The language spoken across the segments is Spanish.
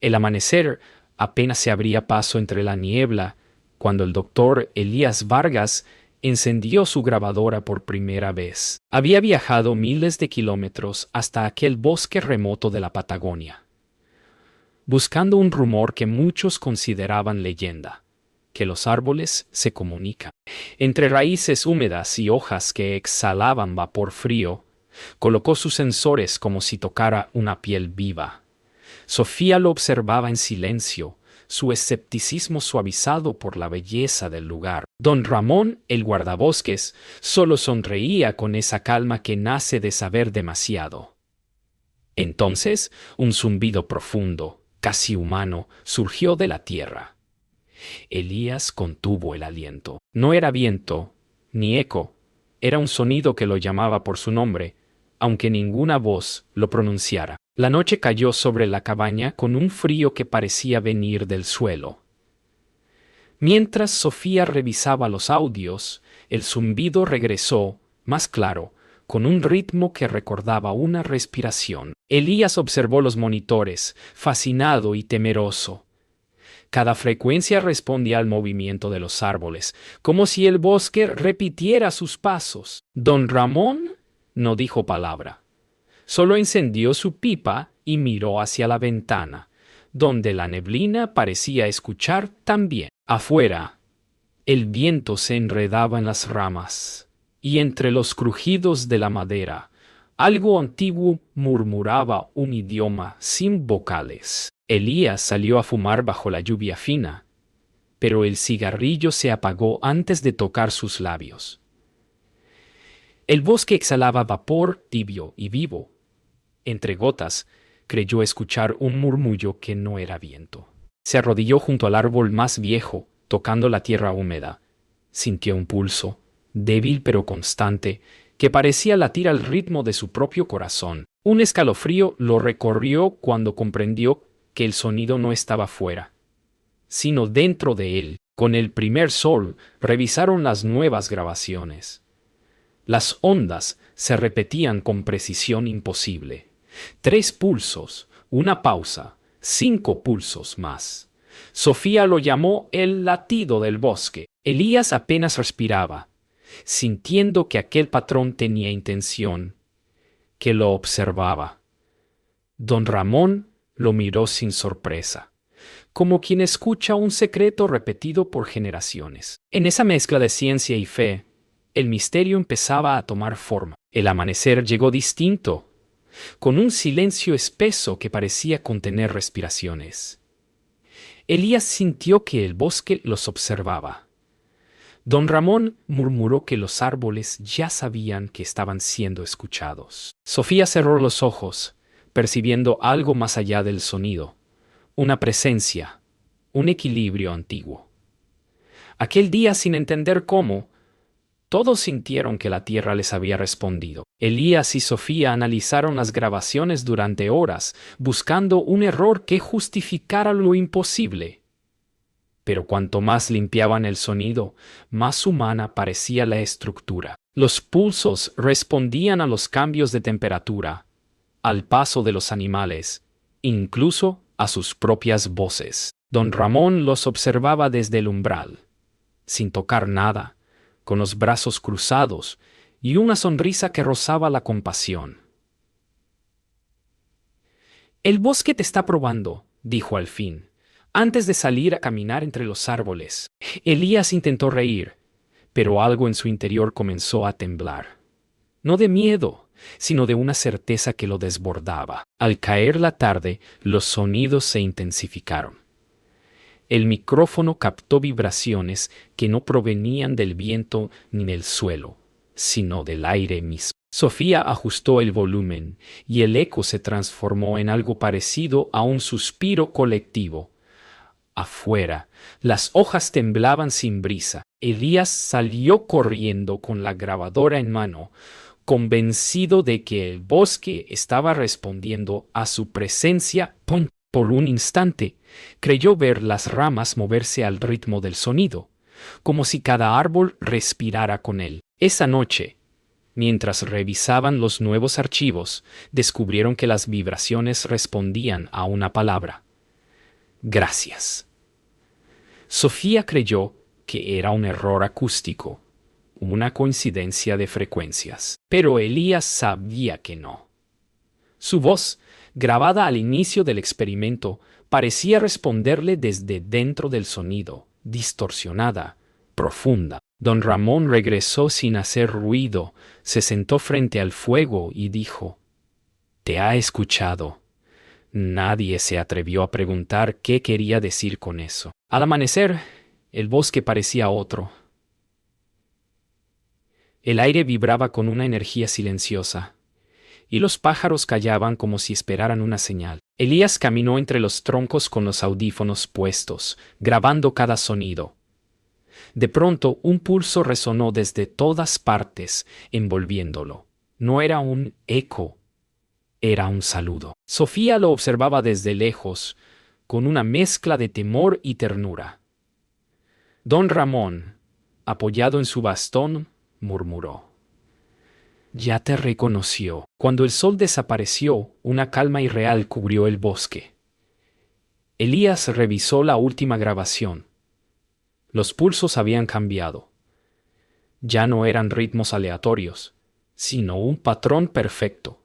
El amanecer apenas se abría paso entre la niebla cuando el doctor Elías Vargas encendió su grabadora por primera vez. Había viajado miles de kilómetros hasta aquel bosque remoto de la Patagonia, buscando un rumor que muchos consideraban leyenda, que los árboles se comunican. Entre raíces húmedas y hojas que exhalaban vapor frío, colocó sus sensores como si tocara una piel viva. Sofía lo observaba en silencio, su escepticismo suavizado por la belleza del lugar. Don Ramón, el guardabosques, solo sonreía con esa calma que nace de saber demasiado. Entonces, un zumbido profundo, casi humano, surgió de la tierra. Elías contuvo el aliento. No era viento, ni eco, era un sonido que lo llamaba por su nombre, aunque ninguna voz lo pronunciara. La noche cayó sobre la cabaña con un frío que parecía venir del suelo. Mientras Sofía revisaba los audios, el zumbido regresó, más claro, con un ritmo que recordaba una respiración. Elías observó los monitores, fascinado y temeroso. Cada frecuencia respondía al movimiento de los árboles, como si el bosque repitiera sus pasos. Don Ramón no dijo palabra. Solo encendió su pipa y miró hacia la ventana, donde la neblina parecía escuchar también. Afuera, el viento se enredaba en las ramas, y entre los crujidos de la madera, algo antiguo murmuraba un idioma sin vocales. Elías salió a fumar bajo la lluvia fina, pero el cigarrillo se apagó antes de tocar sus labios. El bosque exhalaba vapor tibio y vivo. Entre gotas, creyó escuchar un murmullo que no era viento. Se arrodilló junto al árbol más viejo, tocando la tierra húmeda. Sintió un pulso, débil pero constante, que parecía latir al ritmo de su propio corazón. Un escalofrío lo recorrió cuando comprendió que el sonido no estaba fuera, sino dentro de él. Con el primer sol, revisaron las nuevas grabaciones. Las ondas se repetían con precisión imposible. 3 pulsos, una pausa, 5 pulsos más. Sofía lo llamó el latido del bosque. Elías apenas respiraba, sintiendo que aquel patrón tenía intención, que lo observaba. Don Ramón lo miró sin sorpresa, como quien escucha un secreto repetido por generaciones. En esa mezcla de ciencia y fe, el misterio empezaba a tomar forma. El amanecer llegó distinto, con un silencio espeso que parecía contener respiraciones. Elías sintió que el bosque los observaba. Don Ramón murmuró que los árboles ya sabían que estaban siendo escuchados. Sofía cerró los ojos, percibiendo algo más allá del sonido, una presencia, un equilibrio antiguo. Aquel día, sin entender cómo, todos sintieron que la tierra les había respondido. Elías y Sofía analizaron las grabaciones durante horas, buscando un error que justificara lo imposible. Pero cuanto más limpiaban el sonido, más humana parecía la estructura. Los pulsos respondían a los cambios de temperatura, al paso de los animales, incluso a sus propias voces. Don Ramón los observaba desde el umbral, sin tocar nada, con los brazos cruzados y una sonrisa que rozaba la compasión. «El bosque te está probando», dijo al fin, antes de salir a caminar entre los árboles. Elías intentó reír, pero algo en su interior comenzó a temblar. No de miedo, sino de una certeza que lo desbordaba. Al caer la tarde, los sonidos se intensificaron. El micrófono captó vibraciones que no provenían del viento ni del suelo, sino del aire mismo. Sofía ajustó el volumen y el eco se transformó en algo parecido a un suspiro colectivo. Afuera, las hojas temblaban sin brisa. Elías salió corriendo con la grabadora en mano, convencido de que el bosque estaba respondiendo a su presencia. Por un instante, creyó ver las ramas moverse al ritmo del sonido, como si cada árbol respirara con él. Esa noche, mientras revisaban los nuevos archivos, descubrieron que las vibraciones respondían a una palabra. Gracias. Sofía creyó que era un error acústico, una coincidencia de frecuencias. Pero Elías sabía que no. Su voz, grabada al inicio del experimento, parecía responderle desde dentro del sonido, distorsionada, profunda. Don Ramón regresó sin hacer ruido, se sentó frente al fuego y dijo: «Te ha escuchado». Nadie se atrevió a preguntar qué quería decir con eso. Al amanecer, el bosque parecía otro. El aire vibraba con una energía silenciosa, y los pájaros callaban como si esperaran una señal. Elías caminó entre los troncos con los audífonos puestos, grabando cada sonido. De pronto, un pulso resonó desde todas partes, envolviéndolo. No era un eco, era un saludo. Sofía lo observaba desde lejos, con una mezcla de temor y ternura. Don Ramón, apoyado en su bastón, murmuró: «Ya te reconoció». Cuando el sol desapareció, una calma irreal cubrió el bosque. Elías revisó la última grabación. Los pulsos habían cambiado. Ya no eran ritmos aleatorios, sino un patrón perfecto,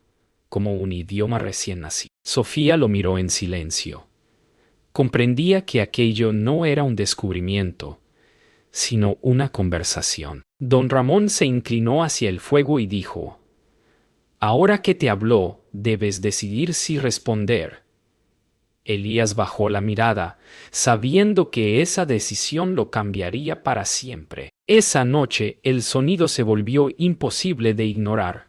como un idioma recién nacido. Sofía lo miró en silencio. Comprendía que aquello no era un descubrimiento, sino una conversación. Don Ramón se inclinó hacia el fuego y dijo: «Ahora que te habló, debes decidir si responder». Elías bajó la mirada, sabiendo que esa decisión lo cambiaría para siempre. Esa noche el sonido se volvió imposible de ignorar.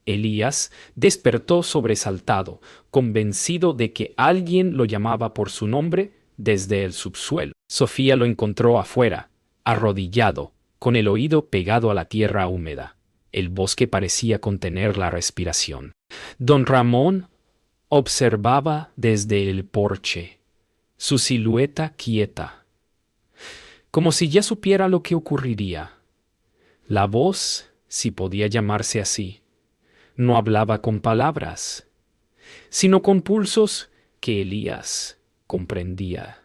Elías despertó sobresaltado, convencido de que alguien lo llamaba por su nombre desde el subsuelo. Sofía lo encontró afuera, arrodillado, con el oído pegado a la tierra húmeda. El bosque parecía contener la respiración. Don Ramón observaba desde el porche, su silueta quieta, como si ya supiera lo que ocurriría. La voz, si podía llamarse así, no hablaba con palabras, sino con pulsos que Elías comprendía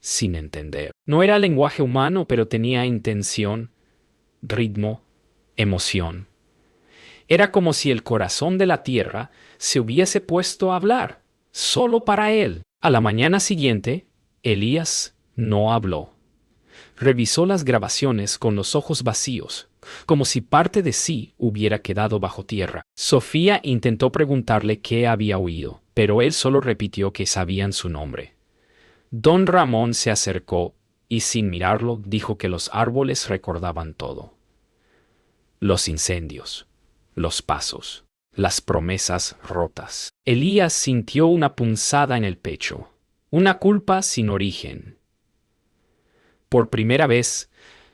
sin entender. No era lenguaje humano, pero tenía intención, ritmo, emoción. Era como si el corazón de la tierra se hubiese puesto a hablar, solo para él. A la mañana siguiente, Elías no habló. Revisó las grabaciones con los ojos vacíos, como si parte de sí hubiera quedado bajo tierra. Sofía intentó preguntarle qué había oído, pero él solo repitió que sabían su nombre. Don Ramón se acercó y, sin mirarlo, dijo que los árboles recordaban todo. Los incendios, los pasos, las promesas rotas. Elías sintió una punzada en el pecho, una culpa sin origen. Por primera vez,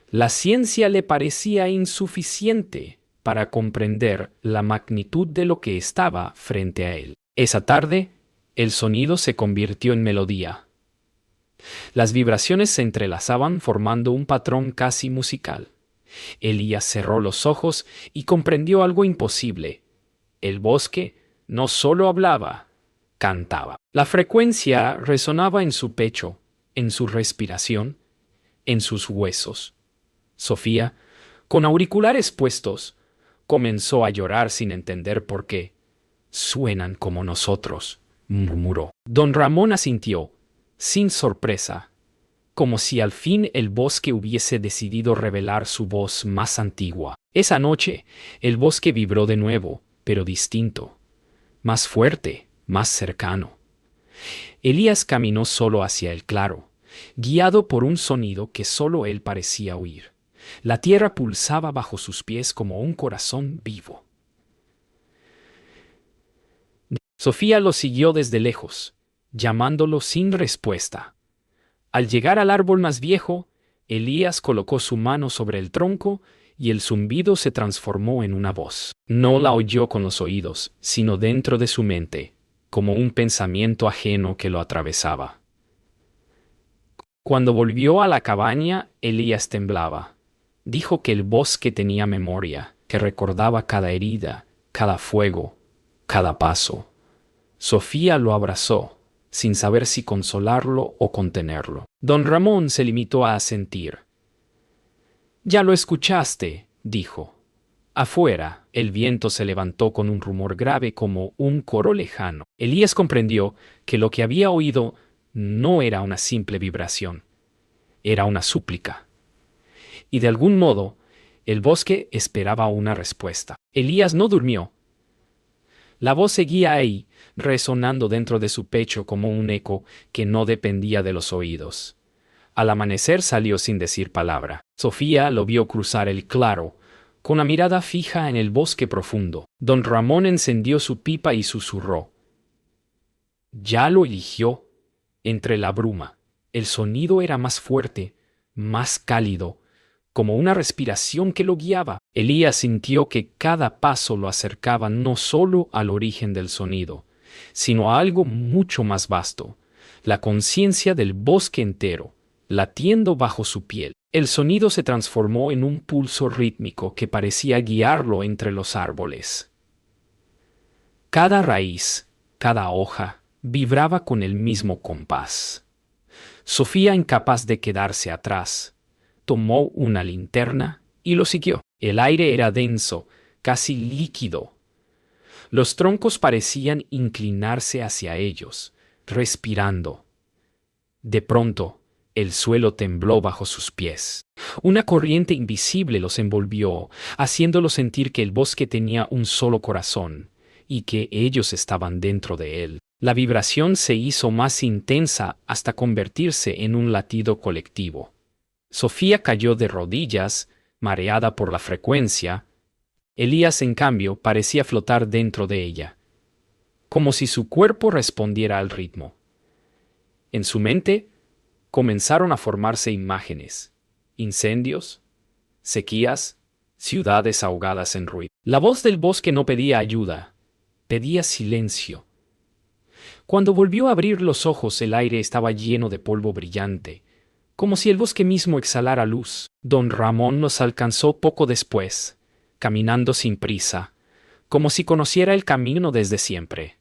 la ciencia le parecía insuficiente para comprender la magnitud de lo que estaba frente a él. Esa tarde, el sonido se convirtió en melodía. Las vibraciones se entrelazaban formando un patrón casi musical. Elías cerró los ojos y comprendió algo imposible. El bosque no solo hablaba, cantaba. La frecuencia resonaba en su pecho, en su respiración, en sus huesos. Sofía, con auriculares puestos, comenzó a llorar sin entender por qué. «Suenan como nosotros», murmuró. Don Ramón asintió, sin sorpresa, como si al fin el bosque hubiese decidido revelar su voz más antigua. Esa noche, el bosque vibró de nuevo, pero distinto, más fuerte, más cercano. Elías caminó solo hacia el claro, guiado por un sonido que solo él parecía oír. La tierra pulsaba bajo sus pies como un corazón vivo. Sofía lo siguió desde lejos, llamándolo sin respuesta. Al llegar al árbol más viejo, Elías colocó su mano sobre el tronco y el zumbido se transformó en una voz. No la oyó con los oídos, sino dentro de su mente, como un pensamiento ajeno que lo atravesaba. Cuando volvió a la cabaña, Elías temblaba. Dijo que el bosque tenía memoria, que recordaba cada herida, cada fuego, cada paso. Sofía lo abrazó, sin saber si consolarlo o contenerlo. Don Ramón se limitó a asentir. «Ya lo escuchaste», dijo. Afuera, el viento se levantó con un rumor grave como un coro lejano. Elías comprendió que lo que había oído no era una simple vibración, era una súplica. Y de algún modo, el bosque esperaba una respuesta. Elías no durmió. La voz seguía ahí, resonando dentro de su pecho como un eco que no dependía de los oídos. Al amanecer salió sin decir palabra. Sofía lo vio cruzar el claro, con la mirada fija en el bosque profundo. Don Ramón encendió su pipa y susurró. Ya lo eligió. Entre la bruma, el sonido era más fuerte, más cálido, como una respiración que lo guiaba. Elías sintió que cada paso lo acercaba no solo al origen del sonido, sino a algo mucho más vasto, la conciencia del bosque entero, latiendo bajo su piel. El sonido se transformó en un pulso rítmico que parecía guiarlo entre los árboles. Cada raíz, cada hoja, vibraba con el mismo compás. Sofía, incapaz de quedarse atrás, tomó una linterna y lo siguió. El aire era denso, casi líquido. Los troncos parecían inclinarse hacia ellos, respirando. De pronto, el suelo tembló bajo sus pies. Una corriente invisible los envolvió, haciéndolos sentir que el bosque tenía un solo corazón y que ellos estaban dentro de él. La vibración se hizo más intensa hasta convertirse en un latido colectivo. Sofía cayó de rodillas, mareada por la frecuencia. Elías, en cambio, parecía flotar dentro de ella, como si su cuerpo respondiera al ritmo. En su mente comenzaron a formarse imágenes, incendios, sequías, ciudades ahogadas en ruido. La voz del bosque no pedía ayuda, pedía silencio. Cuando volvió a abrir los ojos, el aire estaba lleno de polvo brillante, como si el bosque mismo exhalara luz. Don Ramón nos alcanzó poco después, caminando sin prisa, como si conociera el camino desde siempre.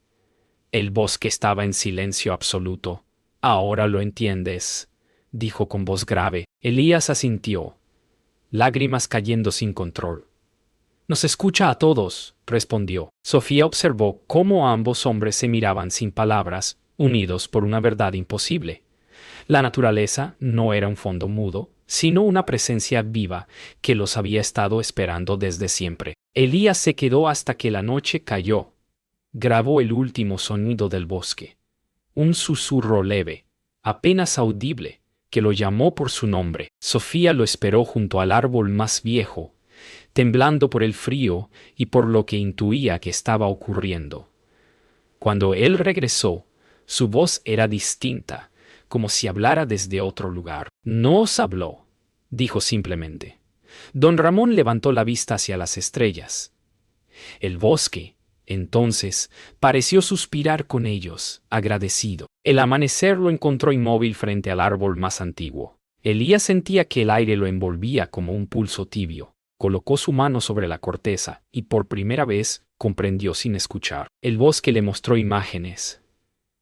El bosque estaba en silencio absoluto. Ahora lo entiendes, dijo con voz grave. Elías asintió, lágrimas cayendo sin control. Nos escucha a todos, respondió. Sofía observó cómo ambos hombres se miraban sin palabras, unidos por una verdad imposible. La naturaleza no era un fondo mudo, sino una presencia viva que los había estado esperando desde siempre. Elías se quedó hasta que la noche cayó. Grabó el último sonido del bosque. Un susurro leve, apenas audible, que lo llamó por su nombre. Sofía lo esperó junto al árbol más viejo, temblando por el frío y por lo que intuía que estaba ocurriendo. Cuando él regresó, su voz era distinta, como si hablara desde otro lugar. «No os habló», dijo simplemente. Don Ramón levantó la vista hacia las estrellas. El bosque, entonces, pareció suspirar con ellos, agradecido. El amanecer lo encontró inmóvil frente al árbol más antiguo. Elías sentía que el aire lo envolvía como un pulso tibio. Colocó su mano sobre la corteza y por primera vez comprendió sin escuchar. El bosque le mostró imágenes.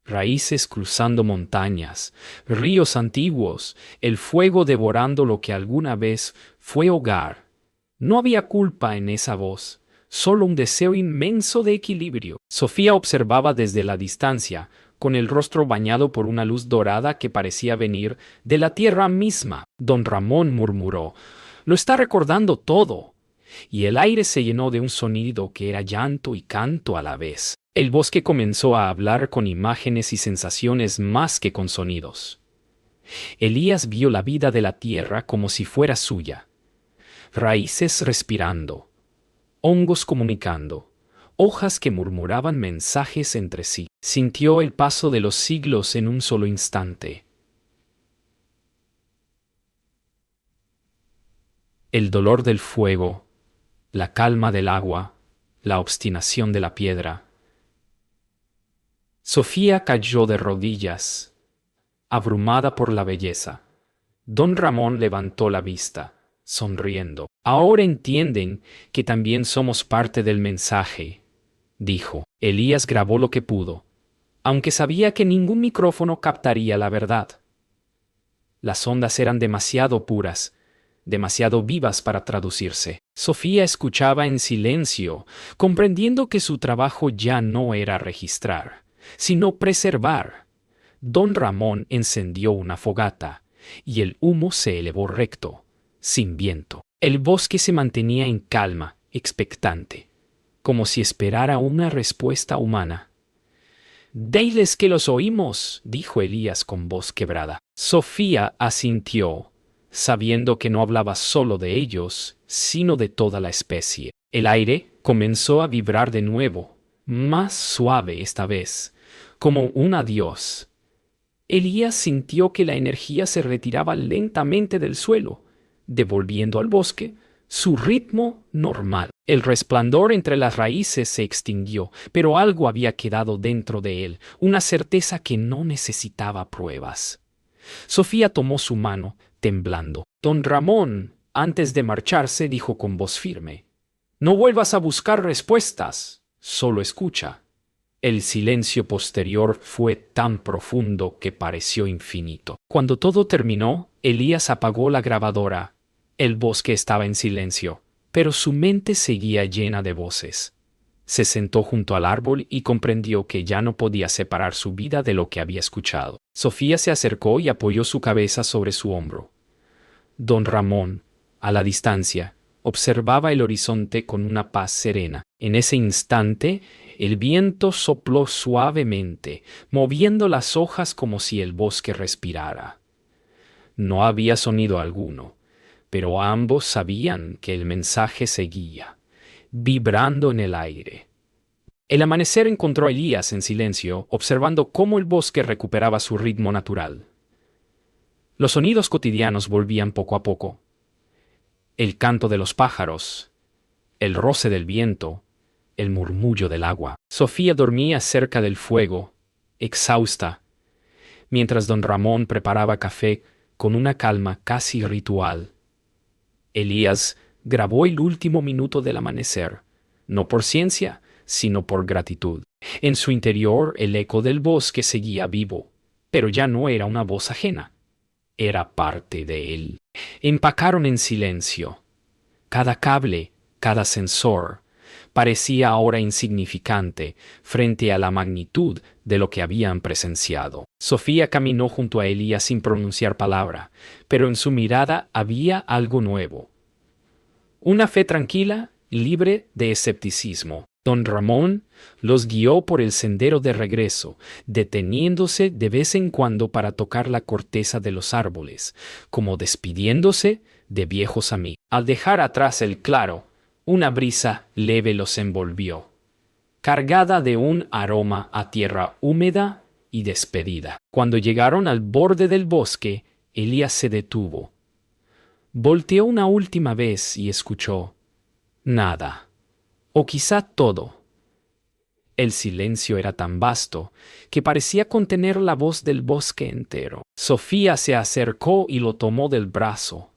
Raíces cruzando montañas, ríos antiguos, el fuego devorando lo que alguna vez fue hogar. No había culpa en esa voz, solo un deseo inmenso de equilibrio. Sofía observaba desde la distancia, con el rostro bañado por una luz dorada que parecía venir de la tierra misma. Don Ramón murmuró, «Lo está recordando todo». Y el aire se llenó de un sonido que era llanto y canto a la vez. El bosque comenzó a hablar con imágenes y sensaciones más que con sonidos. Elías vio la vida de la tierra como si fuera suya. Raíces respirando, hongos comunicando, hojas que murmuraban mensajes entre sí. Sintió el paso de los siglos en un solo instante. El dolor del fuego, la calma del agua, la obstinación de la piedra. Sofía cayó de rodillas, abrumada por la belleza. Don Ramón levantó la vista, sonriendo. «Ahora entienden que también somos parte del mensaje», dijo. Elías grabó lo que pudo. aunque sabía que ningún micrófono captaría la verdad. Las ondas eran demasiado puras, demasiado vivas para traducirse. Sofía escuchaba en silencio, comprendiendo que su trabajo ya no era registrar, sino preservar. Don Ramón encendió una fogata, y el humo se elevó recto, sin viento. El bosque se mantenía en calma, expectante, como si esperara una respuesta humana. «Diles que los oímos», dijo Elías con voz quebrada. Sofía asintió, sabiendo que no hablaba solo de ellos, sino de toda la especie. El aire comenzó a vibrar de nuevo, más suave esta vez, como un adiós. Elías sintió que la energía se retiraba lentamente del suelo, devolviendo al bosque su ritmo normal. El resplandor entre las raíces se extinguió, pero algo había quedado dentro de él, una certeza que no necesitaba pruebas. Sofía tomó su mano, temblando. Don Ramón, antes de marcharse, dijo con voz firme: «No vuelvas a buscar respuestas, solo escucha». El silencio posterior fue tan profundo que pareció infinito. Cuando todo terminó, Elías apagó la grabadora. El bosque estaba en silencio, pero su mente seguía llena de voces. Se sentó junto al árbol y comprendió que ya no podía separar su vida de lo que había escuchado. Sofía se acercó y apoyó su cabeza sobre su hombro. Don Ramón, a la distancia, observaba el horizonte con una paz serena. En ese instante, el viento sopló suavemente, moviendo las hojas como si el bosque respirara. No había sonido alguno, pero ambos sabían que el mensaje seguía, vibrando en el aire. El amanecer encontró a Elías en silencio, observando cómo el bosque recuperaba su ritmo natural. Los sonidos cotidianos volvían poco a poco. El canto de los pájaros, el roce del viento, el murmullo del agua. Sofía dormía cerca del fuego, exhausta, mientras don Ramón preparaba café con una calma casi ritual. Elías grabó el último minuto del amanecer, no por ciencia, sino por gratitud. En su interior el eco del bosque seguía vivo, pero ya no era una voz ajena. Era parte de él. Empacaron en silencio. Cada cable, cada sensor, parecía ahora insignificante frente a la magnitud de lo que habían presenciado. Sofía caminó junto a Elías sin pronunciar palabra, pero en su mirada había algo nuevo. Una fe tranquila, libre de escepticismo. Don Ramón los guió por el sendero de regreso, deteniéndose de vez en cuando para tocar la corteza de los árboles, como despidiéndose de viejos amigos. Al dejar atrás el claro, una brisa leve los envolvió, cargada de un aroma a tierra húmeda y despedida. Cuando llegaron al borde del bosque, Elías se detuvo. Volteó una última vez y escuchó nada, o quizá todo. El silencio era tan vasto que parecía contener la voz del bosque entero. Sofía se acercó y lo tomó del brazo.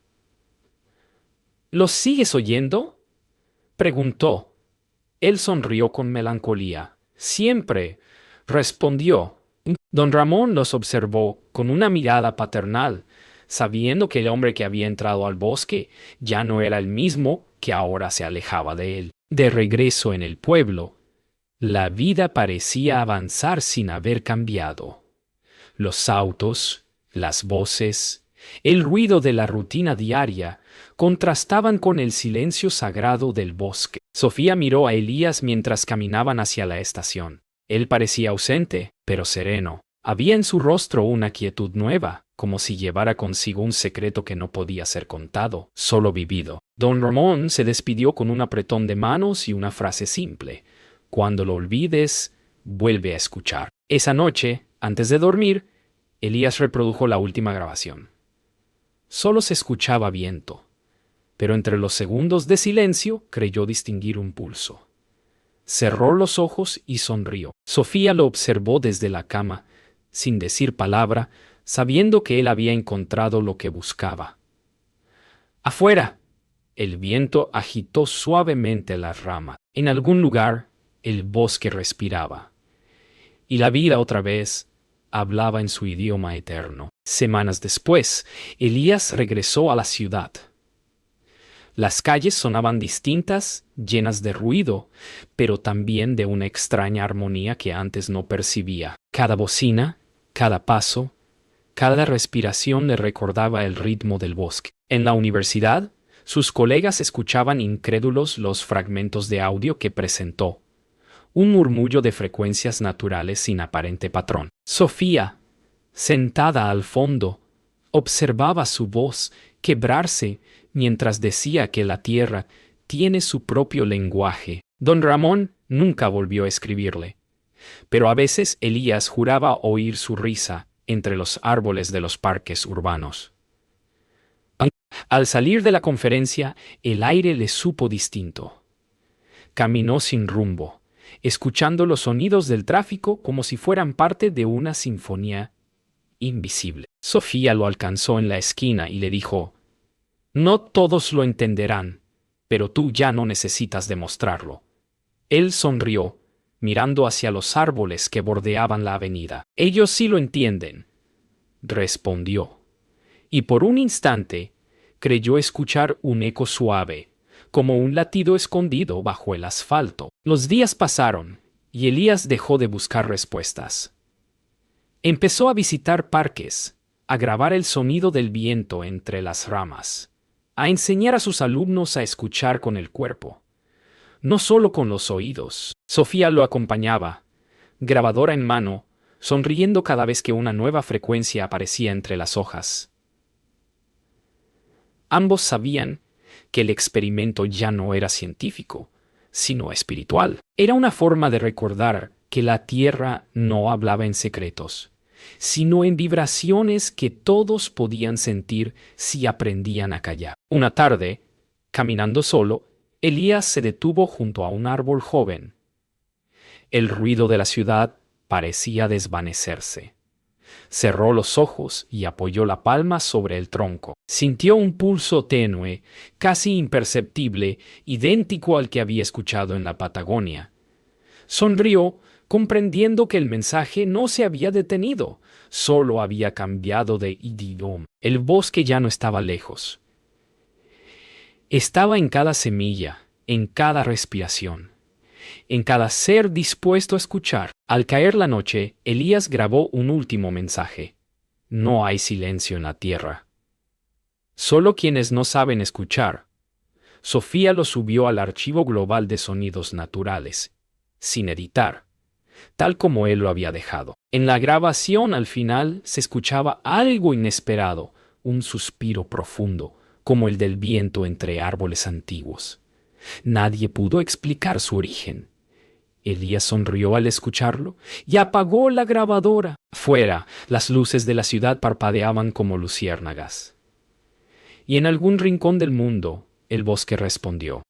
¿Lo sigues oyendo?, preguntó. Él sonrió con melancolía. «Siempre», respondió. Don Ramón los observó con una mirada paternal, sabiendo que el hombre que había entrado al bosque ya no era el mismo que ahora se alejaba de él. De regreso en el pueblo, la vida parecía avanzar sin haber cambiado. Los autos, las voces, el ruido de la rutina diaria contrastaban con el silencio sagrado del bosque. Sofía miró a Elías mientras caminaban hacia la estación. Él parecía ausente, pero sereno. Había en su rostro una quietud nueva, como si llevara consigo un secreto que no podía ser contado, solo vivido. Don Ramón se despidió con un apretón de manos y una frase simple: «Cuando lo olvides, vuelve a escuchar». Esa noche, antes de dormir, Elías reprodujo la última grabación. Solo se escuchaba viento, pero entre los segundos de silencio creyó distinguir un pulso. Cerró los ojos y sonrió. Sofía lo observó desde la cama, sin decir palabra, sabiendo que él había encontrado lo que buscaba. Afuera, el viento agitó suavemente las ramas. En algún lugar, el bosque respiraba. Y la vida otra vez hablaba en su idioma eterno. Semanas después, Elías regresó a la ciudad. Las calles sonaban distintas, llenas de ruido, pero también de una extraña armonía que antes no percibía. Cada bocina, cada paso, cada respiración le recordaba el ritmo del bosque. En la universidad, sus colegas escuchaban incrédulos los fragmentos de audio que presentó. Un murmullo de frecuencias naturales sin aparente patrón. Sofía, sentada al fondo, observaba su voz quebrarse mientras decía que la tierra tiene su propio lenguaje. Don Ramón nunca volvió a escribirle, pero a veces Elías juraba oír su risa entre los árboles de los parques urbanos. Al salir de la conferencia, el aire le supo distinto. Caminó sin rumbo, escuchando los sonidos del tráfico como si fueran parte de una sinfonía invisible. Sofía lo alcanzó en la esquina y le dijo: «No todos lo entenderán, pero tú ya no necesitas demostrarlo». Él sonrió, mirando hacia los árboles que bordeaban la avenida. «Ellos sí lo entienden», respondió. Y por un instante creyó escuchar un eco suave, como un latido escondido bajo el asfalto. Los días pasaron, y Elías dejó de buscar respuestas. Empezó a visitar parques, a grabar el sonido del viento entre las ramas, a enseñar a sus alumnos a escuchar con el cuerpo, no solo con los oídos. Sofía lo acompañaba, grabadora en mano, sonriendo cada vez que una nueva frecuencia aparecía entre las hojas. Ambos sabían que el experimento ya no era científico, sino espiritual. Era una forma de recordar que la Tierra no hablaba en secretos, sino en vibraciones que todos podían sentir si aprendían a callar. Una tarde, caminando solo, Elías se detuvo junto a un árbol joven. El ruido de la ciudad parecía desvanecerse. Cerró los ojos y apoyó la palma sobre el tronco. Sintió un pulso tenue, casi imperceptible, idéntico al que había escuchado en la Patagonia. Sonrió, comprendiendo que el mensaje no se había detenido, solo había cambiado de idioma. El bosque ya no estaba lejos. Estaba en cada semilla, en cada respiración, en cada ser dispuesto a escuchar. Al caer la noche, Elías grabó un último mensaje. No hay silencio en la tierra. Solo quienes no saben escuchar. Sofía lo subió al archivo global de sonidos naturales, sin editar, tal como él lo había dejado. En la grabación al final se escuchaba algo inesperado, un suspiro profundo, como el del viento entre árboles antiguos. Nadie pudo explicar su origen. Elías sonrió al escucharlo y apagó la grabadora. Fuera, las luces de la ciudad parpadeaban como luciérnagas. Y en algún rincón del mundo, el bosque respondió.